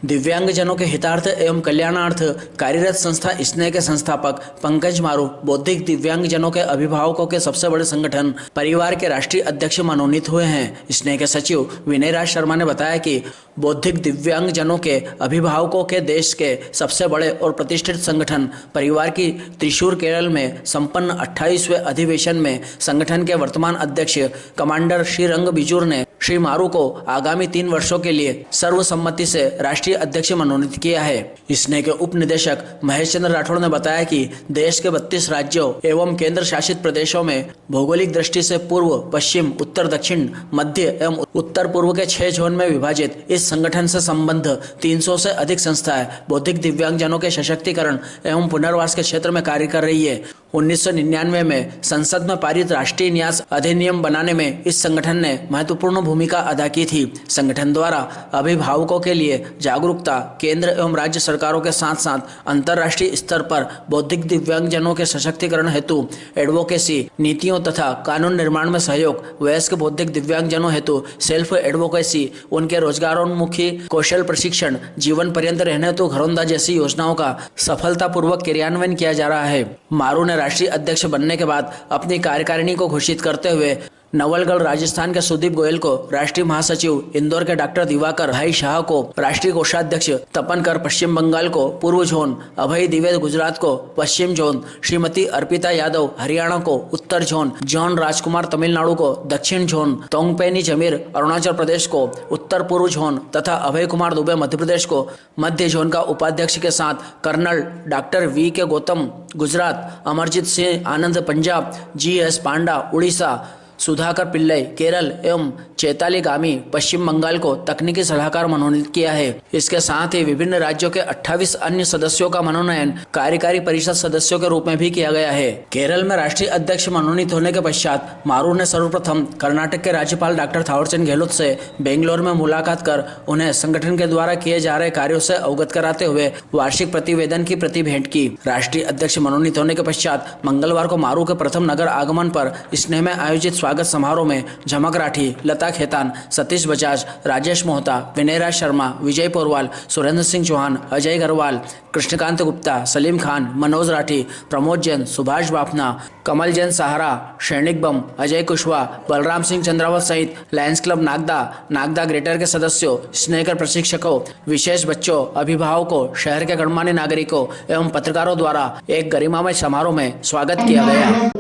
दिव्यांगजनों के हितार्थ एवं कल्याणार्थ कार्यरत संस्था स्नेह के संस्थापक पंकज मारू बौद्धिक दिव्यांगजनों के अभिभावकों के सबसे बड़े संगठन परिवार के राष्ट्रीय अध्यक्ष मनोनीत हुए हैं। स्नेह के सचिव विनय राज शर्मा ने बताया कि बौद्धिक दिव्यांगजनों के अभिभावकों के देश के सबसे बड़े और प्रतिष्ठित संगठन परिवार की त्रिशूर केरल में संपन्न 28वें अधिवेशन में संगठन के वर्तमान अध्यक्ष कमांडर श्री रंग बिजूर ने श्री मारू को आगामी 3 वर्षों के लिए सर्वसम्मति से राष्ट्रीय अध्यक्ष मनोनीत किया है। स्नेह के उप निदेशक महेश चंद्र राठौड़ ने बताया कि देश के 32 राज्यों एवं केंद्र शासित प्रदेशों में भौगोलिक दृष्टि से पूर्व, पश्चिम, उत्तर, दक्षिण, मध्य एवं उत्तर पूर्व के 6 जोन में विभाजित इस संगठन से संबद्ध 300 से अधिक संस्थाएं बौद्धिक दिव्यांगजनों के सशक्तिकरण एवं पुनर्वास के क्षेत्र में कार्य कर रही है। 1999 में संसद में पारित राष्ट्रीय न्यास अधिनियम बनाने में इस संगठन ने महत्वपूर्ण भूमिका अदा की थी। संगठन द्वारा अभिभावकों के लिए जागरूकता केंद्र एवं राज्य सरकारों के साथ साथ अंतर्राष्ट्रीय स्तर पर बौद्धिक दिव्यांगजनों के सशक्तिकरण हेतु एडवोकेसी नीतियों तथा कानून निर्माण में सहयोग, वयस्क बौद्धिक दिव्यांगजनों हेतु सेल्फ एडवोकेसी, उनके रोजगारोन्मुखी कौशल प्रशिक्षण, जीवन पर्यंत रहने तो घरौंदा जैसी योजनाओं का सफलतापूर्वक क्रियान्वयन किया जा रहा है। मारू ने राष्ट्रीय अध्यक्ष बनने के बाद अपनी कार्यकारिणी को घोषित करते हुए नवलगढ़ राजस्थान के सुदीप गोयल को राष्ट्रीय महासचिव, इंदौर के डॉक्टर दिवाकर भाई शाह को राष्ट्रीय कोषाध्यक्ष, तपनकर पश्चिम बंगाल को पूर्व जोन, अभय द्विवेदी गुजरात को पश्चिम जोन, श्रीमती अर्पिता यादव हरियाणा को उत्तर जोन, जॉन राजकुमार तमिलनाडु को दक्षिण जोन, तोंगपेनी जमीर अरुणाचल प्रदेश को उत्तर पूर्व जोन तथा अभय कुमार दुबे मध्य प्रदेश को मध्य जोन का उपाध्यक्ष के साथ कर्नल डॉक्टर वी के गौतम गुजरात, अमरजीत सिंह आनंद पंजाब, GS पांडा उड़ीसा, सुधाकर पिल्लई केरल एवं चैताली गामी पश्चिम बंगाल को तकनीकी सलाहकार मनोनीत किया है। इसके साथ ही विभिन्न राज्यों के 28 अन्य सदस्यों का मनोनयन कार्यकारी परिषद सदस्यों के रूप में भी किया गया है। केरल में राष्ट्रीय अध्यक्ष मनोनीत होने के पश्चात मारू ने सर्वप्रथम कर्नाटक के राज्यपाल डॉक्टर थावरचंद गहलोत से बेंगलोर में मुलाकात कर उन्हें संगठन के द्वारा किए जा रहे कार्यों से अवगत कराते हुए वार्षिक प्रतिवेदन की प्रति भेंट की। राष्ट्रीय अध्यक्ष मनोनीत होने के पश्चात मंगलवार को मारू के प्रथम नगर आगमन पर स्नेह में आयोजित स्वागत समारोह में झमक राठी, लता खेतान, सतीश बजाज, राजेश मोहता, विनय राज शर्मा, विजय पोरवाल, सुरेंद्र सिंह चौहान, अजय गरवाल, कृष्णकांत गुप्ता, सलीम खान, मनोज राठी, प्रमोद जैन, सुभाष बाफना, कमल जैन सहारा, सैनिक बम, अजय कुशवाहा, बलराम सिंह चंद्रावत सहित लायंस क्लब नागदा ग्रेटर के सदस्यों, स्नेकर प्रशिक्षकों, विशेष बच्चों, अभिभावकों, शहर के गणमान्य नागरिकों एवं पत्रकारों द्वारा एक गरिमामय समारोह में स्वागत किया गया।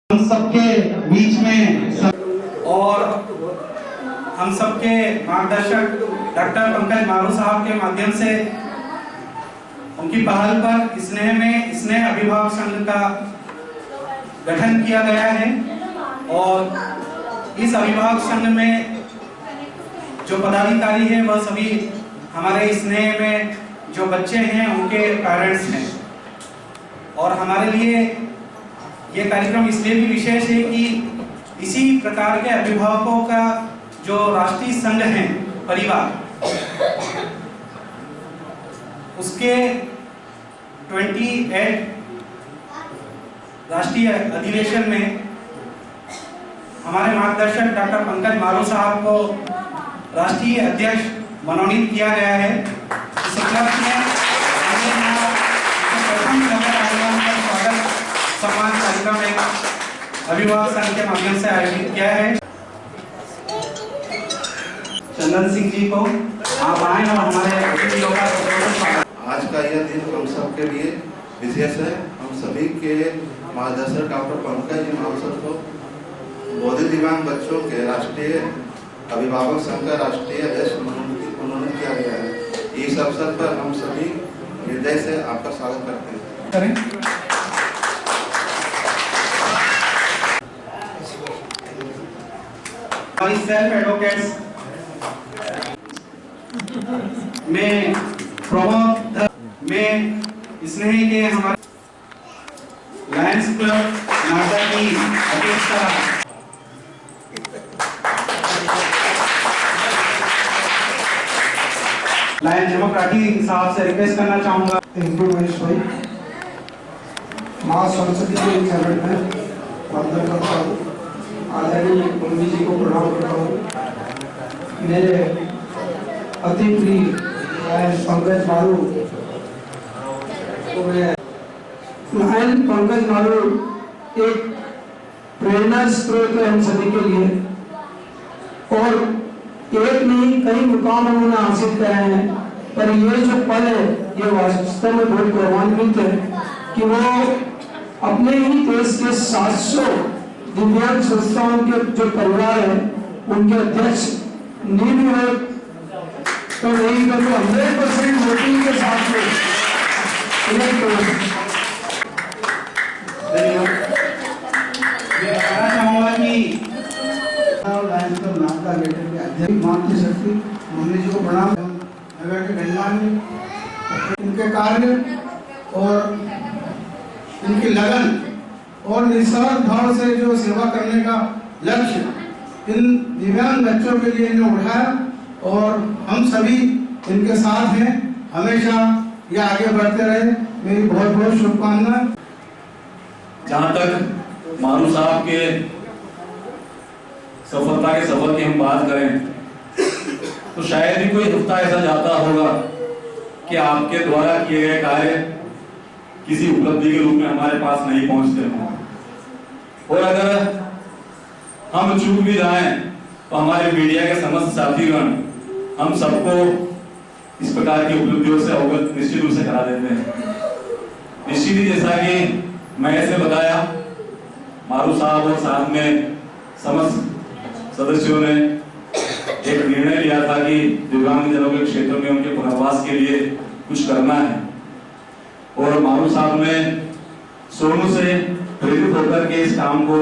हम सबके बीच में और हम सबके मार्गदर्शक डॉक्टर पंकज मारू साहब के माध्यम से उनकी पहल पर स्नेह अभिभावक संघ का गठन किया गया है और इस अभिभावक संघ में जो पदाधिकारी है वह सभी हमारे स्नेह में जो बच्चे हैं उनके पेरेंट्स हैं। और हमारे लिए ये कार्यक्रम इसलिए भी विशेष है कि इसी प्रकार के अभिभावकों का जो राष्ट्रीय संघ है परिवार, उसके 28 राष्ट्रीय अधिवेशन में हमारे मार्गदर्शक डॉक्टर पंकज मारू साहब को राष्ट्रीय अध्यक्ष मनोनीत किया गया है। इस उपलक्ष्य में सम्मान कार्यक्रम एक अभिभावक संघ के माध्यम से आयोजित किया है। चंदन सिंह जी को आप आए और हमारे आज का यह दिन हम सब के लिए विशेष है। हम सभी के मार्गदर्शक डॉक्टर पंकज जी मारू को बौद्धिक दिव्यांग बच्चों के राष्ट्रीय अभिभावक संघ का राष्ट्रीय अध्यक्ष मनोनीत किया गया है। इस अवसर पर हम सभी हृदय से आपका स्वागत करते हैं। हमारी सेल्फ एडवोकेट्स में प्रमोद में स्नेह के हमारे लायंस क्लब नागदा की अध्यक्षता लायन झमक राठी साहब से रिक्वेस्ट करना चाहूंगा। थैंक यू महेश भाई। माँ सरस्वती के चरण में वंदन करता हूँ। आदरणीय मम्मी जी को प्रणाम करता हूँ। मेरे अति प्रिय पंकज मारू पंकज मारू एक प्रेरणा स्रोत है हम सभी के लिए, और एक नहीं कई मुकाम उन्होंने हासिल करे हैं। पर ये जो पल है ये वास्तव में बहुत गौरवान्वित है कि वो अपने ही देश के 700 दिव्यांग संस्थाओं के जो परिवार है उनके अध्यक्ष नहीं भी हुए तो नहीं कर 100% वोटिंग के साथ में इलेक्ट हुए। मैं बताना चाहूँगा कि नागदा बेटे के अध्यक्ष मातृशक्ति मम्मी जी को प्रणाम। नगर के गणमान्य इनके कार्य और इनकी लगन और निस्वार्थ भाव से जो सेवा करने का लक्ष्य इन दिव्यांग बच्चों के लिए इन्हें उठाया, और हम सभी इनके साथ हैं। हमेशा ये आगे बढ़ते रहे। मेरी बहुत बहुत शुभकामनाएं। जहाँ तक मारू साहब के सफलता के सफर की हम बात करें तो शायद ही कोई हफ्ता ऐसा जाता होगा कि आपके द्वारा किए गए कार्य किसी उपलब्धि के रूप में हमारे पास नहीं पहुंचते हों, और अगर हम चूक भी जाएं तो हमारे मीडिया के समस्त साथीगण हम सबको इस प्रकार की उपलब्धियों से अवगत निश्चित रूप से करा देते हैं। निश्चित ही जैसा कि मैं ऐसे बताया, मारू साहब और साथ में समस्त सदस्यों ने एक निर्णय लिया था कि दिव्यांगजनों के क्षेत्र में उनके पुनर्वास के लिए कुछ करना है, और मारू साहब ने सोनू से प्रेरित होकर के इस काम को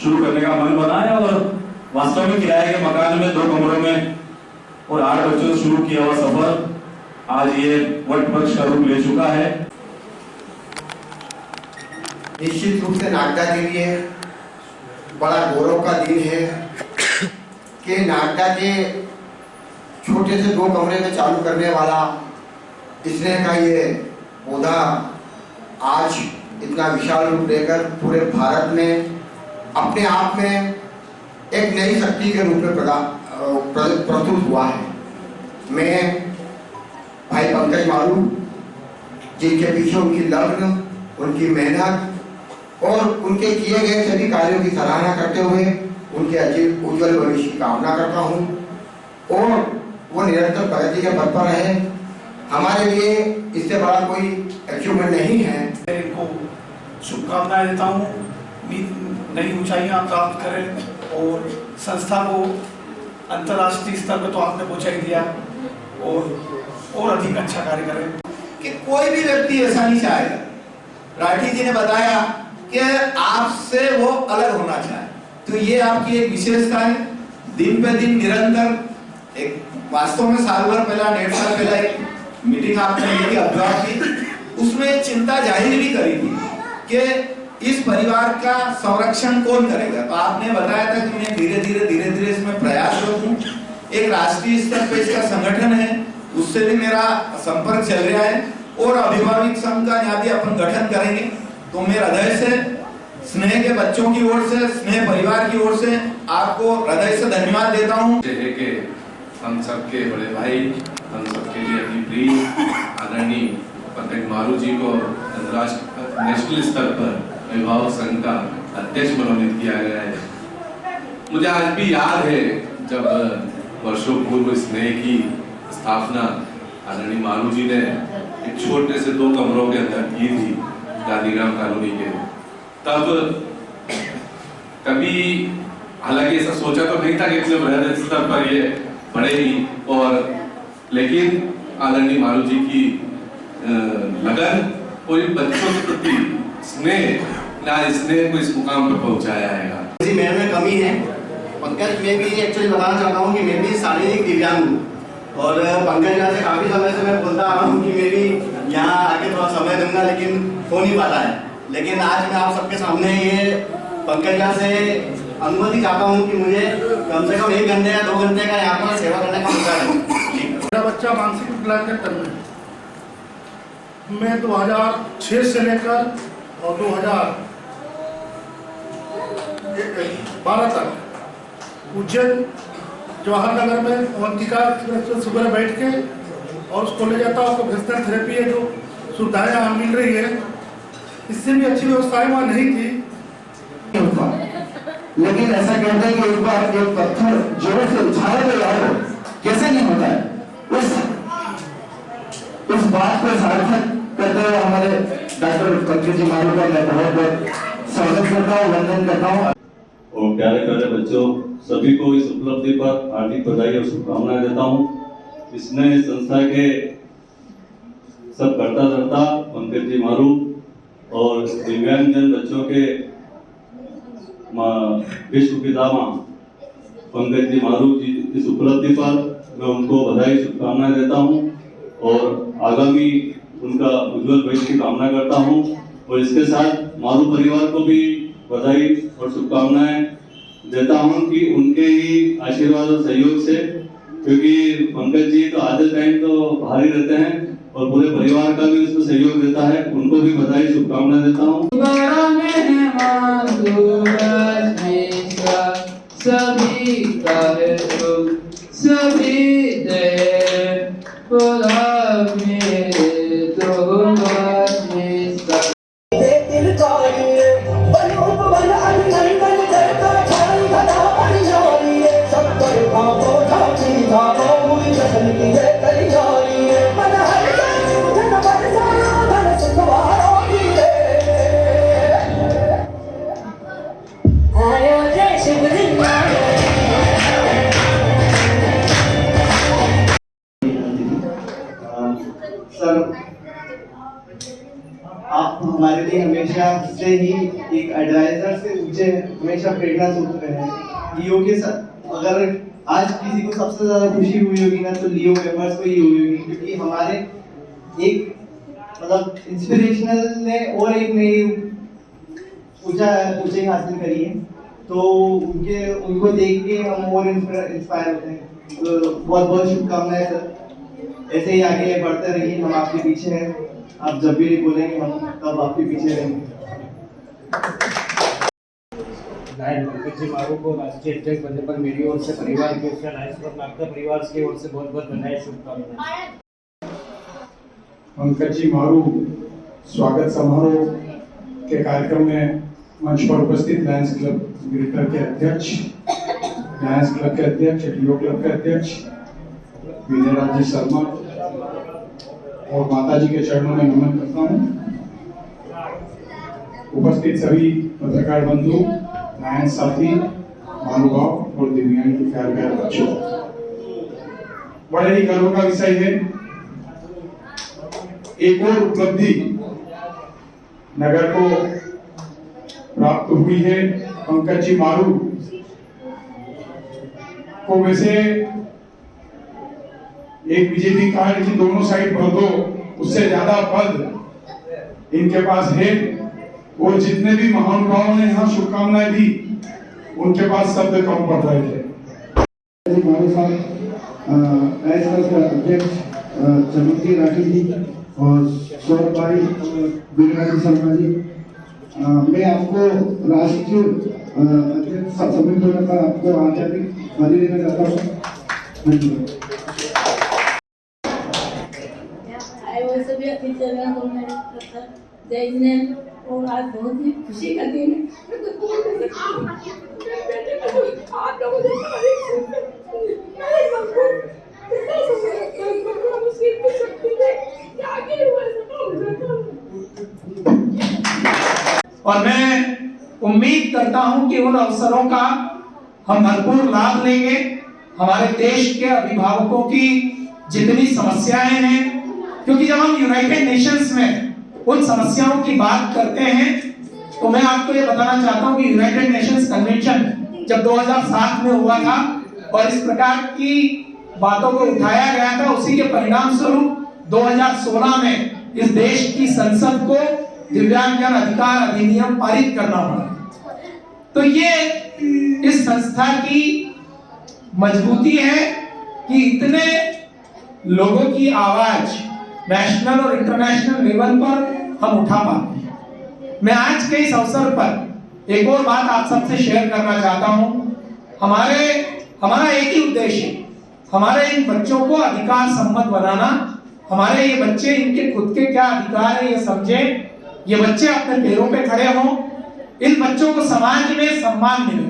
शुरू करने का मन बनाया, और वास्तव में किराए के मकान में 2 कमरों में और 8 बच्चों से शुरू किया हुआ सफर आज ये वट वृक्ष का रूप ले चुका है। निश्चित रूप से नागदा के लिए बड़ा गौरव का दिन है कि नागदा के छोटे से 2 कमरे में चालू करने वाला स्नेह का ये पौधा आज इतना विशाल रूप लेकर पूरे भारत में अपने आप में एक नई शक्ति के रूप में प्रस्तुत हुआ है। मैं भाई पंकज मारू जिनके पीछे उनकी लगन, उनकी मेहनत और उनके किए गए सभी कार्यों की सराहना करते हुए उनके उज्जवल भविष्य की कामना करता हूँ, और वो निरंतर प्रगति के पथ पर रहे। हमारे लिए इससे बड़ा कोई अचीवमेंट नहीं है। इनको शुभकामनाएं देता हूँ। नई ऊंचाइयां प्राप्त करें और संस्था को अंतर्राष्ट्रीय स्तर पर तो आपने पहुंचा ही दिया, और अधिक अच्छा कार्य करें। कि कोई भी व्यक्ति ऐसा नहीं चाहेगा। राठी जी ने बताया कि आपसे वो अलग होना चाहे, तो ये आपकी एक विशेषता है। दिन पे दिन निरंतर एक वास्तव में साल भर पहला 1.5 साल पहला एक मीटिंग आपने ली थी अभ्यास की, उसमें चिंता जाहिर भी करी थी कि इस परिवार का संरक्षण कौन करेगा। तो आपने बताया था कि मैं धीरे धीरे इसमें प्रयासरत हूँ। एक राष्ट्रीय स्तर पे इसका संगठन है, उससे भी मेरा संपर्क चल रहा है, और अभिभावक संघ का यहाँ भी अपन गठन करेंगे। तो मैं हृदय से स्नेह के बच्चों की ओर से, स्नेह परिवार की ओर से आपको हृदय से धन्यवाद देता हूँ। हम सबके बड़े भाई, हम सबके लिए अपनी प्रिय आदरणीय पंकज मारू जी को अंतर्राष्ट्रीय नेशनल स्तर पर अभिभावक संघ का अध्यक्ष मनोनीत किया गया है। मुझे आज भी याद है जब वर्षों पूर्व स्नेह की स्थापना आदरणीय मारू जी ने एक छोटे से 2 कमरों के अंदर की थी गांधीग्राम कॉलोनी के। तब कभी हालांकि ऐसा सोचा तो नहीं था कि इतने बड़े स्तर पर ये बढ़ेगी, और लेकिन आदरणीय मारू जी की लगन और बच्चों के प्रति स्नेह को इस मुकाम पर पहुंचाया है। मेरे में कमी है। पंकज मैं भी एक्चुअली बताना चाहता हूँ कि मैं भी शारीरिक दिव्यांग हूँ, और पंकज यहाँ से काफी समय से मैं बोलता आ रहा हूँ कि मैं भी यहाँ आके थोड़ा समय दूंगा, लेकिन हो नहीं पाता है। लेकिन आज मैं आप सबके सामने ये पंकज यहाँ से अनुमति चाहता हूँ कि मुझे कम से कम 1 घंटे या 2 घंटे का यहाँ पर सेवा करने का मौका है। मेरा बच्चा मानसिक विकलांग के तन में मैं 2006 से लेकर और 2012 तक उज्जैन जवाहर नगर में अवंतिका सुबह बैठ के और उसको ले जाता है, उसको फिजियोथेरेपी है जो सुविधाएं यहाँ मिल रही है, इससे भी अच्छी व्यवस्थाएं वहाँ नहीं थी। लेकिन ऐसा कहते हैं कि एक बार एक पत्थर जोर से उछाला गया हो, कैसे नहीं होता है। उस बात को सार्थक करते हुए हमारे डॉक्टर पंकज जी मारू का मैं बहुत बहुत स्वागत करता हूँ, वंदन करता हूँ। और प्यारे प्यारे बच्चों, सभी को इस उपलब्धि पर हार्दिक बधाई और शुभकामनाएं देता हूँ। इसने संस्था के सब करता धरता पंकज जी मारू और दिव्यांगजन बच्चों के विश्व पितामह पंकज जी मारू जी इस उपलब्धि पर मैं उनको बधाई शुभकामनाएं देता हूं और आगामी उनका उज्जवल भविष्य की कामना करता हूं। और इसके साथ मारू परिवार को भी बधाई और शुभकामनाएं देता हूं कि उनके ही आशीर्वाद और सहयोग से, क्योंकि पंकज जी तो आधे टाइम तो बाहर ही रहते हैं और पूरे परिवार का भी उसको सहयोग देता है, उनको भी बधाई शुभकामनाएं देता हूं। सभी का सभी दे बोला मेरे तो आप हमारे लिए हमेशा से ही एक एडवाइजर से ऊंचे हमेशा प्रेरणा सूत्र हैं। लियो के साथ अगर आज किसी को सबसे ज्यादा खुशी हुई होगी ना तो लियो मेंबर्स को ही हुई होगी, क्योंकि हमारे एक मतलब इंस्पिरेशनल ने और एक नई ऊंचाई हासिल करी है, तो उनको देख के हम और इंस्पायर होते हैं। तो बहुत बहुत शुभकामनाएं सर, ऐसे ही आगे बढ़ते रहिए, हम आपके पीछे हैं। आप जब भी बोलेंगे हम तब आपके पीछे रहेंगे। पंकज जी मारू को राष्ट्रीय अध्यक्ष बनने पर मेरी ओर से, परिवार की ओर से, नागदा परिवार की ओर से बहुत बहुत बधाई शुभकामनाएं। पंकज जी मारू स्वागत समारोह के कार्यक्रम में मंच पर उपस्थित लायंस क्लब ग्रेटर के अध्यक्ष, लायंस क्लब के अध्यक्ष, लियो क्लब के अध्यक्ष विजय राज शर्मा और माताजी के चरणों में नमन करता हूँ। उपस्थित सभी पत्रकार बंधु, लायंस साथी, महानुभाव और दिव्यांग प्यारे प्यारे बच्चों, बड़े ही गर्व का विषय है। एक और उपलब्धि नगर को प्राप्त हुई है। पंकज जी मारू को वैसे एक बीजेपी कार्ड की दोनों साइड भर दो, उससे ज्यादा पद इनके पास है। और जितने भी महानुभावों ने यहाँ शुभकामनाएं दी, उनके पास शब्द कम पड़ रहे थे। हमारे साथ अध्यक्ष चमनती राठी जी और सौरभ भाई, विजय शर्मा जी, मैं आपको राष्ट्रीय अध्यक्ष समिति होने पर आपको आंतरिक बधाई देना चाहता हूँ। धन्यवाद। और आज बहुत ही खुशी का दिन है। और मैं उम्मीद करता हूं कि उन अवसरों का हम भरपूर लाभ लेंगे। हमारे देश के अभिभावकों की जितनी समस्याएं हैं, क्योंकि जब हम यूनाइटेड नेशंस में उन समस्याओं की बात करते हैं तो मैं आपको ये बताना चाहता हूं कि यूनाइटेड नेशंस कन्वेंशन जब 2007 में हुआ था और इस प्रकार की बातों को उठाया गया था, उसी के परिणाम स्वरूप 2016 में इस देश की संसद को दिव्यांगजन अधिकार अधिनियम पारित करना पड़ा। तो ये इस संस्था की मजबूती है कि इतने लोगों की आवाज नेशनल और इंटरनेशनल लेवल पर हम उठा पाते हैं। मैं आज के इस अवसर पर एक और बात आप सबसे शेयर करना चाहता हूं। हमारा एक ही उद्देश्य है, हमारे इन बच्चों को अधिकार सम्मत बनाना। हमारे ये बच्चे, इनके खुद के क्या अधिकार है ये समझे, ये बच्चे अपने पैरों पे खड़े हों, इन बच्चों को समाज में सम्मान मिले।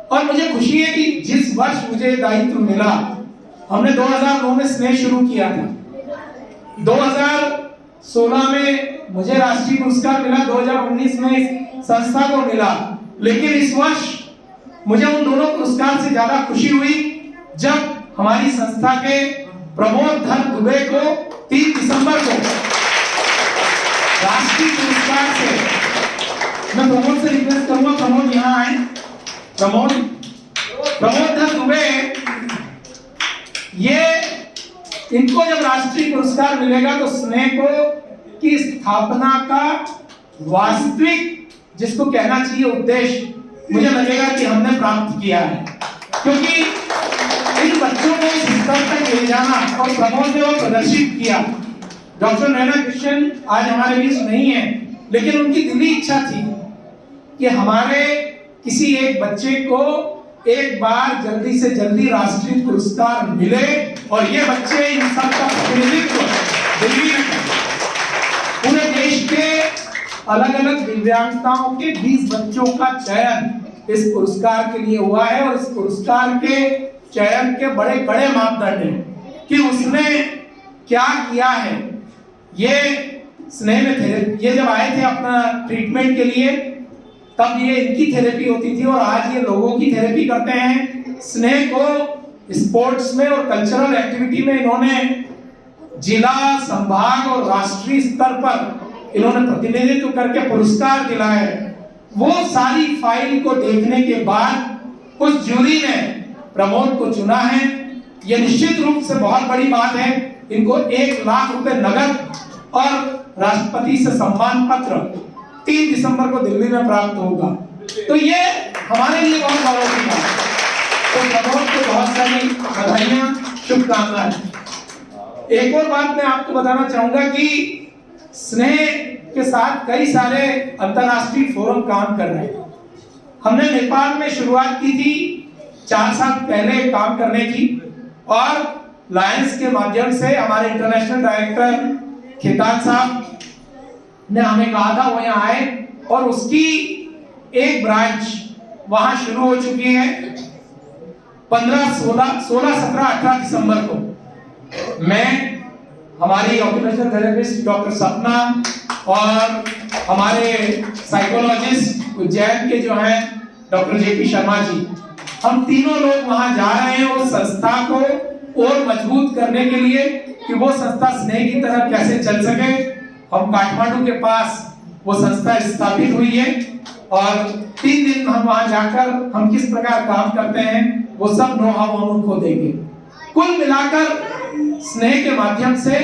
और मुझे खुशी है कि जिस वर्ष मुझे दायित्व मिला, हमने 2009 में स्नेह शुरू किया था, 2016 में मुझे राष्ट्रीय पुरस्कार मिला, 2019 में संस्था को मिला। लेकिन इस वर्ष मुझे उन दोनों पुरस्कार से ज्यादा खुशी हुई जब हमारी संस्था के प्रमोद धर दुबे को 3 दिसंबर को राष्ट्रीय पुरस्कार से, मैं प्रमोद से रिक्वेस्ट करूंगा, प्रमोद यहाँ आए। प्रमोद धर दुबे, ये इनको जब राष्ट्रीय पुरस्कार मिलेगा तो स्नेह को की स्थापना का वास्तविक, जिसको कहना चाहिए उद्देश्य, मुझे लगेगा कि हमने प्राप्त किया है। क्योंकि इन बच्चों को इस स्तर तक ले जाना, और प्रमोद ने वो प्रदर्शित किया। डॉक्टर नैना कृष्णन आज हमारे बीच नहीं है, लेकिन उनकी दिली इच्छा थी कि हमारे किसी एक बच्चे को एक बार जल्दी से जल्दी राष्ट्रीय पुरस्कार मिले और ये बच्चे इन सब का प्रतिनिधित्व दिल्ली में पूरे देश के अलग अलग दिव्यांगताओं के 20 बच्चों का चयन इस पुरस्कार के लिए हुआ है। और इस पुरस्कार के चयन के बड़े बड़े मापदंड हैं कि उसने क्या किया है। ये स्नेह में थे, ये जब आए थे अपना ट्रीटमेंट के लिए, तब ये इनकी थेरेपी होती थी और आज ये लोगों की थेरेपी करते हैं। स्नेह को स्पोर्ट्स में और कल्चरल एक्टिविटी में इन्होंने जिला, संभाग और राष्ट्रीय स्तर पर इन्होंने प्रतिनिधित्व करके पुरस्कार दिलाए। वो सारी फाइल को देखने के बाद उस जूरी ने प्रमोद को चुना है। ये निश्चित रूप से बहुत बड़ी बात है। इनको 1 लाख रुपए नगद और राष्ट्रपति से सम्मान पत्र 3 दिसंबर को दिल्ली में प्राप्त होगा। तो ये हमारे लिए बहुत गौरव की बात है। तो प्रमोद को बहुत सारी बधाइयां, शुभकामनाएं। एक और बात मैं आपको बताना चाहूंगा कि स्नेह के साथ कई सारे अंतरराष्ट्रीय फोरम काम कर रहे हैं। हमने नेपाल में शुरुआत की थी 4 साल पहले काम करने की, और लायंस के माध्यम से हमारे इंटरनेशनल डायरेक्टर खेतान साहब ने हमें कहा था वो यहाँ आए, और उसकी एक ब्रांच वहां शुरू हो चुकी है। 15, 16, 17, 18 दिसंबर को मैं, हमारी ऑक्यूपेशनल थेरेपिस्ट डॉक्टर सपना और हमारे साइकोलॉजिस्ट उज्जैन के जो हैं डॉक्टर जेपी शर्मा जी, हम तीनों लोग वहां जा रहे हैं उस संस्था को और मजबूत करने के लिए कि वो संस्था स्नेह की तरह कैसे चल सके। हम काठमांडू के पास वो संस्था स्थापित हुई है और 3 दिन हम वहां जाकर हम किस प्रकार काम करते हैं वो सब नो हाउ हम उनको देंगे। कुल मिलाकर स्नेह के माध्यम से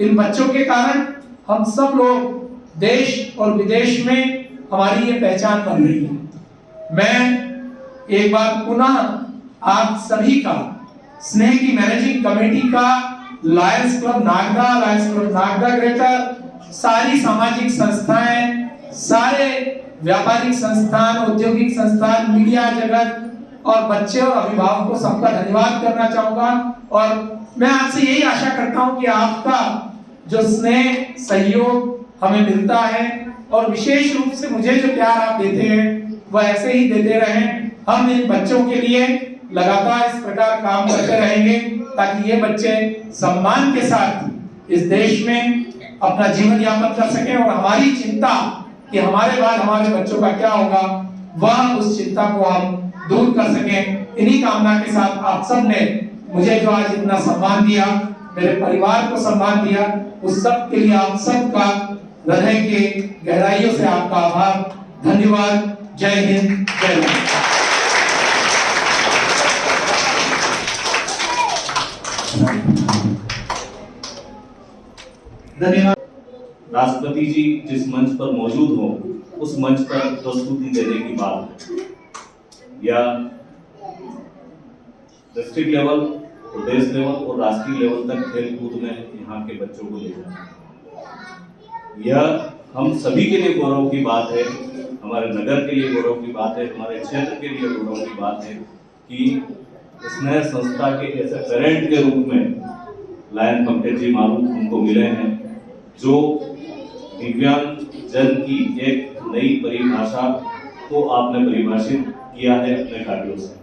इन बच्चों के कारण हम सब लोग देश और विदेश में हमारी ये पहचान बन रही है। मैं एक बार पुनः आप सभी का, स्नेह की मैनेजिंग कमेटी का, लायंस क्लब नागदा ग्रेटर, सारी सामाजिक संस्थाएं, सारे व्यापारिक संस्थान, औद्योगिक संस्थान, मीडिया जगत और बच्चे और अभिभावकों, सबका धन्यवाद करना चाहूंगा। और मैं आपसे यही आशा करता हूं कि आपका जो स्नेह, सहयोग हमें मिलता है और विशेष रूप से मुझे जो प्यार आप देते हैं वह ऐसे ही देते रहें। हम इन बच्चों के लिए लगातार इस प्रकार काम करते रहेंगे ताकि ये बच्चे सम्मान के साथ इस देश में अपना जीवन यापन कर सकें, और हमारी चिंता कि हमारे बाद हमारे बच्चों का क्या होगा, वह उस चिंता को हम दूर कर सकें। इन्हीं कामना के साथ आप सब ने मुझे जो आज इतना सम्मान दिया, मेरे परिवार को सम्मान दिया, उस सब के लिए आप सबका हृदय के गहराइयों से आपका आभार, धन्यवाद। जय हिंद, जय भारत। धन्यवाद। राष्ट्रपति जी जिस मंच पर मौजूद हो उस मंच पर प्रस्तुति देने की बात है, या डिस्ट्रिक्ट लेवल, प्रदेश लेवल और राष्ट्रीय लेवल तक खेल कूद में यहाँ के बच्चों को ले जाना, यह हम सभी के लिए गौरव की बात है, हमारे नगर के लिए गौरव की बात है, हमारे क्षेत्र के लिए गौरव की बात है कि स्नेह संस्था के ऐसे पेरेंट के रूप में लायन पंकज जी मारू उनको मिले हैं, जो दिव्यांग जन की एक नई परिभाषा को आपने परिभाषित किया है अपने कार्यों से।